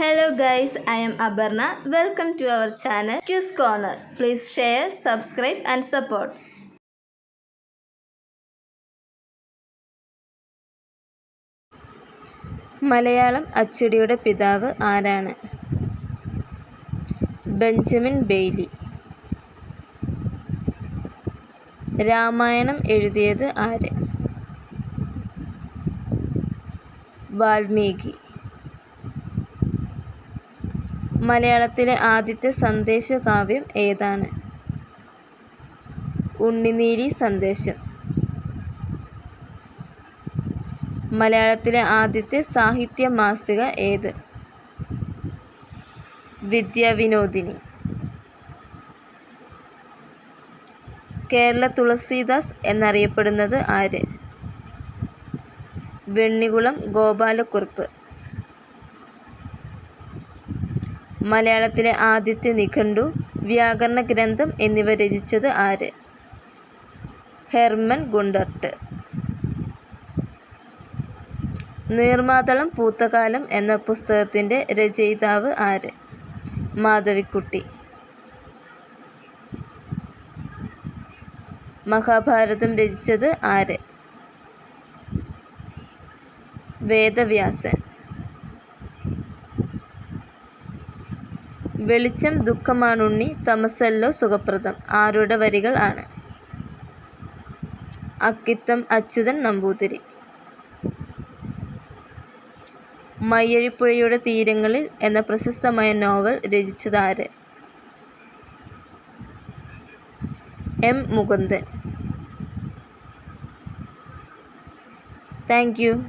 Hello guys, I am Abarna. Welcome to our channel Quiz Corner. Please share, subscribe and support. Malayalam അച്ചടിയുടെ പിതാവ് ആരാണ്? Benjamin Bailey. Ramayanam എഴുതിയത് ആര്? വാൽമീകി. മലയാളത്തിലെ ആദ്യത്തെ സന്ദേശകാവ്യം ഏതാണ്? ഉണ്ണിനീലി സന്ദേശം. മലയാളത്തിലെ ആദ്യത്തെ സാഹിത്യ മാസിക ഏത്? വിദ്യാവിനോദിനി. കേരള തുളസീദാസ് എന്നറിയപ്പെടുന്നത് ആര്? വെണ്ണികുളം ഗോപാലക്കുറുപ്പ്. മലയാളത്തിലെ ആദ്യത്തെ നിഘണ്ടു, വ്യാകരണ ഗ്രന്ഥം എന്നിവ രചിച്ചത് ആര്? Hermann Gundert. നീർമാതളം പൂത്തകാലം എന്ന പുസ്തകത്തിൻ്റെ രചയിതാവ് ആര്? മാധവിക്കുട്ടി. മഹാഭാരതം രചിച്ചത് ആര്? വേദവ്യാസൻ. വെളിച്ചം ദുഃഖമാണുണ്ണി, തമസല്ലോ സുഖപ്രദം ആരുടെ വരികൾ ആണ്? അക്കിത്തം അച്യുതൻ നമ്പൂതിരി. മയ്യഴിപ്പുഴയുടെ തീരങ്ങളിൽ എന്ന പ്രശസ്തമായ നോവൽ രചിച്ചതാര്? എം മുകുന്ദൻ. Thank U.